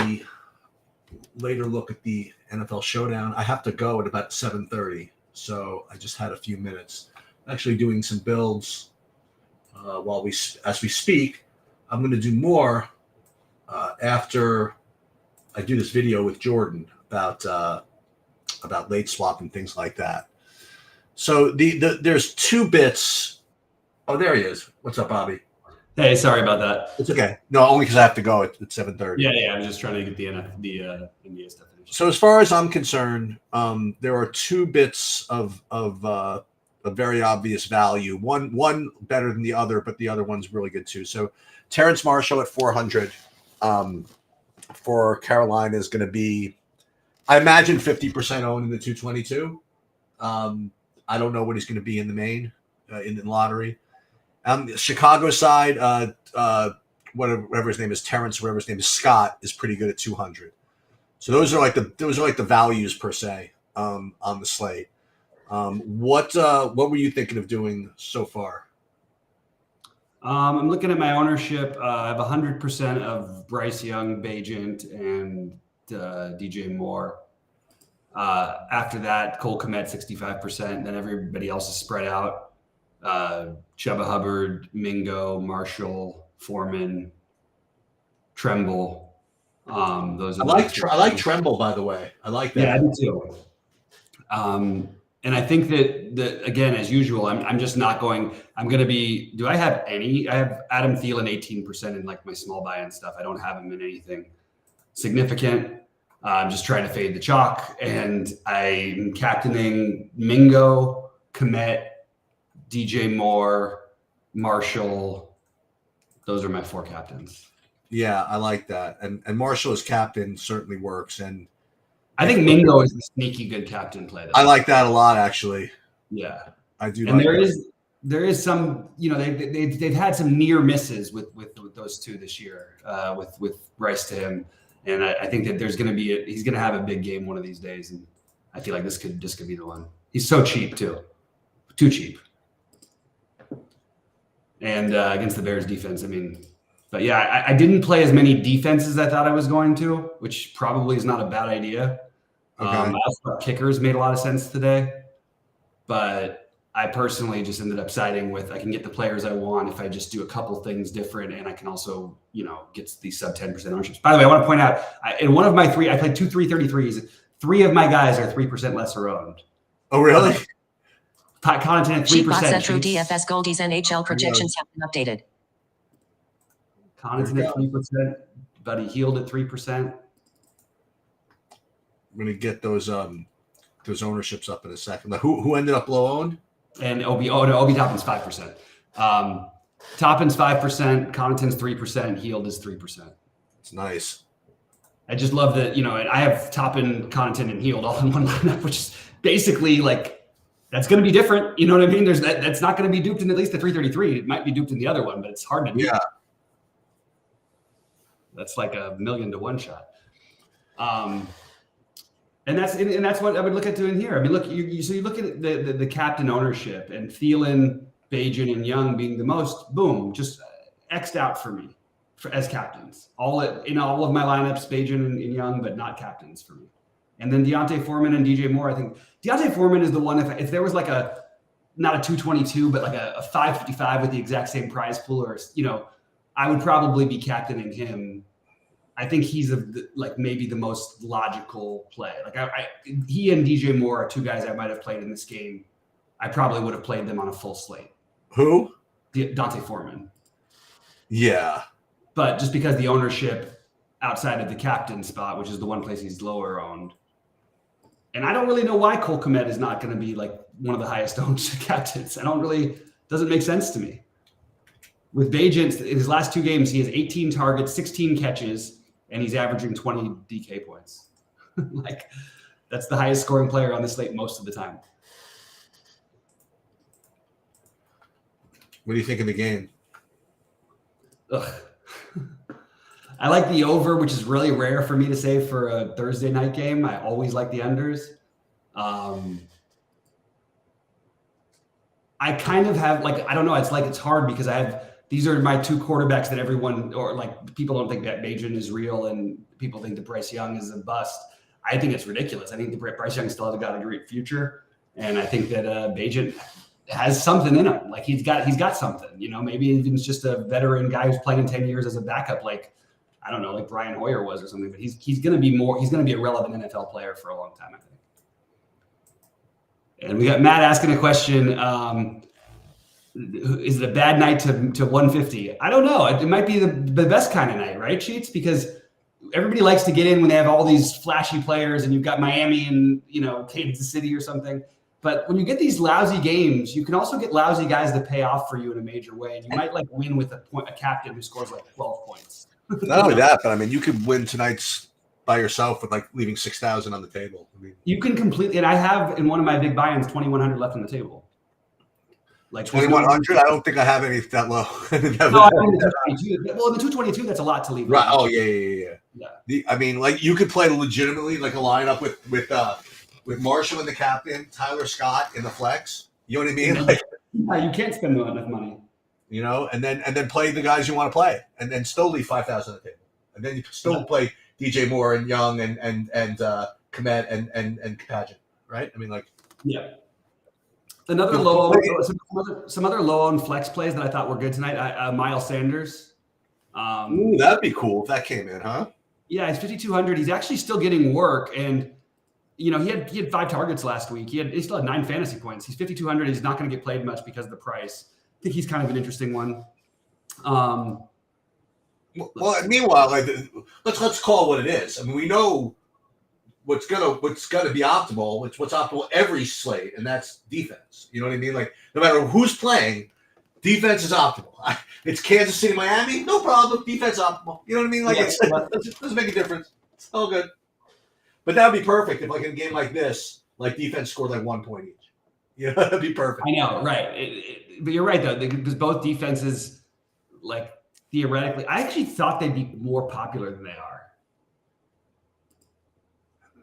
the later look at the NFL Showdown. I have to go at about 7:30, so I just had a few minutes. Actually, doing some builds as we speak. I'm going to do more after I do this video with Jordan about late swap and things like that. So there's two bits. Oh, there he is. What's up, Bobby? Hey, sorry about that. It's okay. No, only because I have to go at 7:30. Yeah. I was just trying to get the NBA stuff finished. So as far as I'm concerned, there are two bits of a very obvious value. One better than the other, but the other one's really good too. So Terrence Marshall at 400 for Carolina is going to be, I imagine, 50% owned in the 222. I don't know what he's going to be in the main in the lottery. Chicago side, whatever his name is, Terrence, whatever his name is, Scott, is pretty good at 200. So those are like the values per se on the slate. What were you thinking of doing so far? I'm looking at my ownership. I have 100% of Bryce Young, Bagent, and DJ Moore. After that, Cole Kmet 65%. Then everybody else is spread out. Chuba Hubbard, Mingo, Marshall, Foreman, Tremble. Those are I like Tremble, by the way. I like that. Yeah, I do too. And I think that again, as usual, I'm just not going. I'm going to be. Do I have any? I have Adam Thielen 18% in like my small buy-in stuff. I don't have him in anything significant. I'm just trying to fade the chalk, and I'm captaining Mingo, Kmet, DJ Moore, Marshall. Those are my four captains. Yeah, I like that. And Marshall as captain certainly works. And I think Mingo is the sneaky good captain play. I like that a lot, actually. Yeah, I do. And there is some, they've had some near misses with those two this year, with Bryce to him, and I think that there's going to be he's going to have a big game one of these days, and I feel like this could be the one. He's so cheap too, too cheap. And against the Bears defense, but yeah, I didn't play as many defenses as I thought I was going to, which probably is not a bad idea. Okay. I also thought kickers made a lot of sense today, but I personally just ended up siding with I can get the players I want if I just do a couple things different, and I can also get these sub 10% ownerships. By the way, I want to point out in one of my three, I played 2 333s. 3 of my guys are 3% lesser owned. Oh, really? Content at 3%. Sheepbot Centro DFS Goldies NHL projections have been updated. Connaughton at 3%, but he healed at 3%. I'm gonna get those ownerships up in a second. Like who ended up low owned? And Obi Toppin's 5%. Toppin's 5%, Connaughton's 3%, healed is 3%. It's nice. I just love that, I have Toppin, Connaughton, and healed all in one lineup, which is basically like that's going to be different. You know what I mean? There's that's not going to be duped in at least the 333. It might be duped in the other one, but it's hard to do. Yeah. That's like a 1,000,000 to 1 shot. And that's what I would look at doing here. Look, you look at the captain ownership and Thielen, Bagent, and Young being the most, boom, just X'd out for me as captains. In all of my lineups, Bagent and Young, but not captains for me. And then D'Onta Foreman and DJ Moore. I think D'Onta Foreman is the one. If there was like not a 222, but like a 555 with the exact same prize pool, or I would probably be captaining him. I think he's maybe the most logical play. Like he and DJ Moore are two guys I might have played in this game. I probably would have played them on a full slate. Who? D'Onta Foreman. Yeah. But just because the ownership outside of the captain spot, which is the one place he's lower owned. And I don't really know why Cole Kmet is not going to be like one of the highest owned captains. Doesn't make sense to me. With Bagent, in his last 2 games, he has 18 targets, 16 catches, and he's averaging 20 DK points. That's the highest scoring player on the slate most of the time. What do you think of the game? Ugh. I like the over, which is really rare for me to say for a Thursday night game. I always like the unders. I kind of have I don't know. It's hard because I have these are my two quarterbacks that everyone, or like people don't think that Bajan is real and people think that Bryce Young is a bust. I think it's ridiculous. I think that Bryce Young still has got a great future. And I think that Bajan has something in him. Like he's got something, maybe even it's just a veteran guy who's playing 10 years as a backup. Like, I don't know, like Brian Hoyer was or something, but he's going to be a relevant NFL player for a long time, I think. And we got Matt asking a question. Is it a bad night to 150? I don't know. It might be the best kind of night, right, Sheets? Because everybody likes to get in when they have all these flashy players and you've got Miami and, Kansas City or something. But when you get these lousy games, you can also get lousy guys that pay off for you in a major way. And you might win with a captain who scores 12 points. Not only that, but I mean, you could win tonight's by yourself with leaving 6,000 on the table. I mean, you can completely, and I have in one of my big buy-ins 2,100 left on the table. Like 2,100, I don't think I have any that low. No, I think the 222. Well, the 222, that's a lot to leave. Right. Oh yeah. I mean, you could play legitimately a lineup with Marshall in the captain, Tyler Scott in the flex. You know what I mean? You can't spend enough money. And then play the guys you want to play, and then still leave 5,000 on the table, and then you still play DJ Moore and Young and Kmet and Kapagian, right? I mean, another some other low-owned flex plays that I thought were good tonight. Miles Sanders. That'd be cool if that came in, huh? Yeah, he's 5,200. He's actually still getting work, and he had 5 targets last week. He still had 9 fantasy points. He's 5,200. He's not going to get played much because of the price. I think he's kind of an interesting one. Meanwhile, let's call it what it is. I mean, we know what's gonna be optimal. It's what's optimal every slate, and that's defense. You know what I mean? No matter who's playing, defense is optimal. It's Kansas City, Miami, no problem. Defense optimal. You know what I mean? It doesn't make a difference. It's all good. But that would be perfect if, in a game like this, defense scored 1 point each. That'd be perfect. I know, right? But you're right though, because both defenses, theoretically, I actually thought they'd be more popular than they are.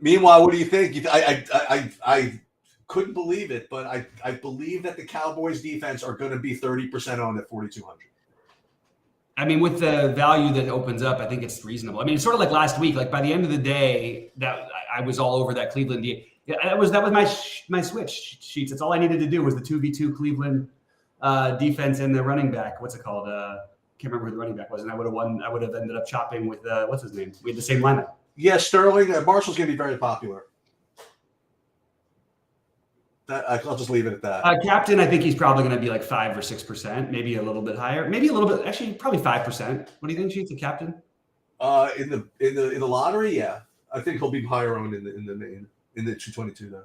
Meanwhile, what do you think? I couldn't believe it, but I believe that the Cowboys defense are going to be 30% owned at 4,200. I mean, with the value that opens up, I think it's reasonable. I mean, it's sort of like last week. By the end of the day, that I was all over that Cleveland deal. Yeah, that was my switch sheets. That's all I needed to do was the 2v2 Cleveland defense and the running back. What's it called? Can't remember who the running back was, and I would have won. I would have ended up chopping with what's his name? We had the same lineup. Yeah, Sterling. Marshall's going to be very popular. I'll just leave it at that. Captain, I think he's probably going to be 5 or 6%, maybe a little bit higher, maybe a little bit. Actually, probably 5%. What do you think, Sheets? The captain? In the lottery, yeah, I think he'll be higher owned in the 222 though.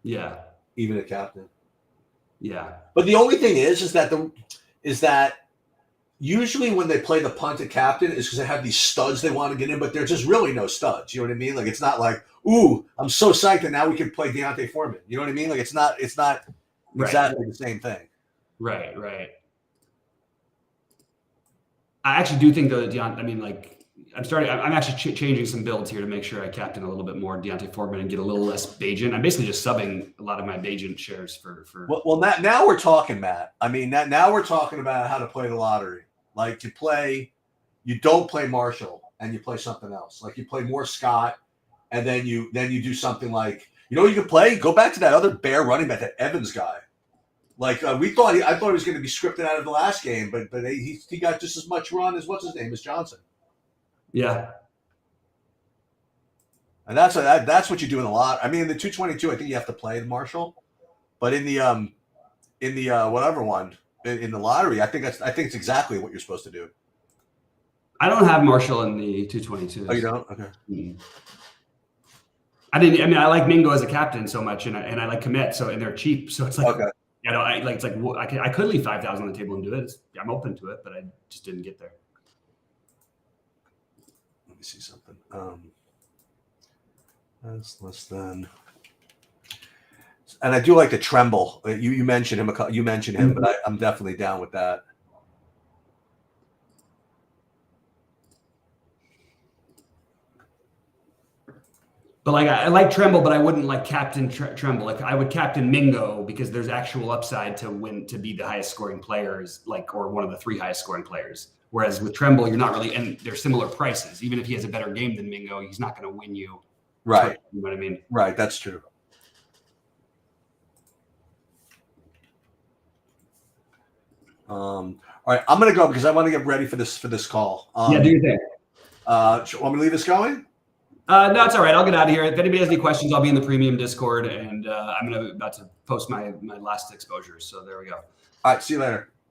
Yeah, even a captain. Yeah, but the only thing is that usually when they play the punt at captain is because they have these studs they want to get in, but they're just really no studs. You know what I mean? It's not ooh, I'm so psyched that now we can play Deontay Foreman. You know what I mean? It's not exactly the same thing. Right. I actually do think though, Deontay. I mean, I'm actually changing some builds here to make sure I captain a little bit more Deontay Foreman and get a little less Bajan. I'm basically just subbing a lot of my Bajan shares for. Well, now we're talking, Matt. I mean, now we're talking about how to play the lottery. You don't play Marshall and you play something else. You play more Scott, and then you do something you can play. Go back to that other Bear running back, that Evans guy. I thought he was going to be scripted out of the last game, but he got just as much run as what's his name, as Johnson. Yeah. And that's what you do in a lot. I mean, in the 222, I think you have to play the Marshall, but in the whatever one in the lottery, I think it's exactly what you're supposed to do. I don't have Marshall in the 222. Oh, you don't? Okay. Mm-hmm. I like Mingo as a captain so much, and I like Kmet, and they're cheap, so it's okay. I could leave 5,000 on the table and do it. I'm open to it, but I just didn't get there. Let me see something. That's less than. And I do like the Tremble. You mentioned him. You mentioned him, but I'm definitely down with that. But like I like Tremble, but I wouldn't like captain Tremble. Like I would captain Mingo because there's actual upside to win, to be the highest scoring players, like, or one of the 3 highest scoring players. Whereas with Tremble, you're not really, and they're similar prices. Even if he has a better game than Mingo, he's not going to win you. Right. You know what I mean? Right. That's true. All right, I'm gonna go because I want to get ready for this call. Yeah, do your thing. Want me to leave this going? No, it's all right. I'll get out of here. If anybody has any questions, I'll be in the premium Discord, and I'm about to post my last exposures. So there we go. All right, see you later.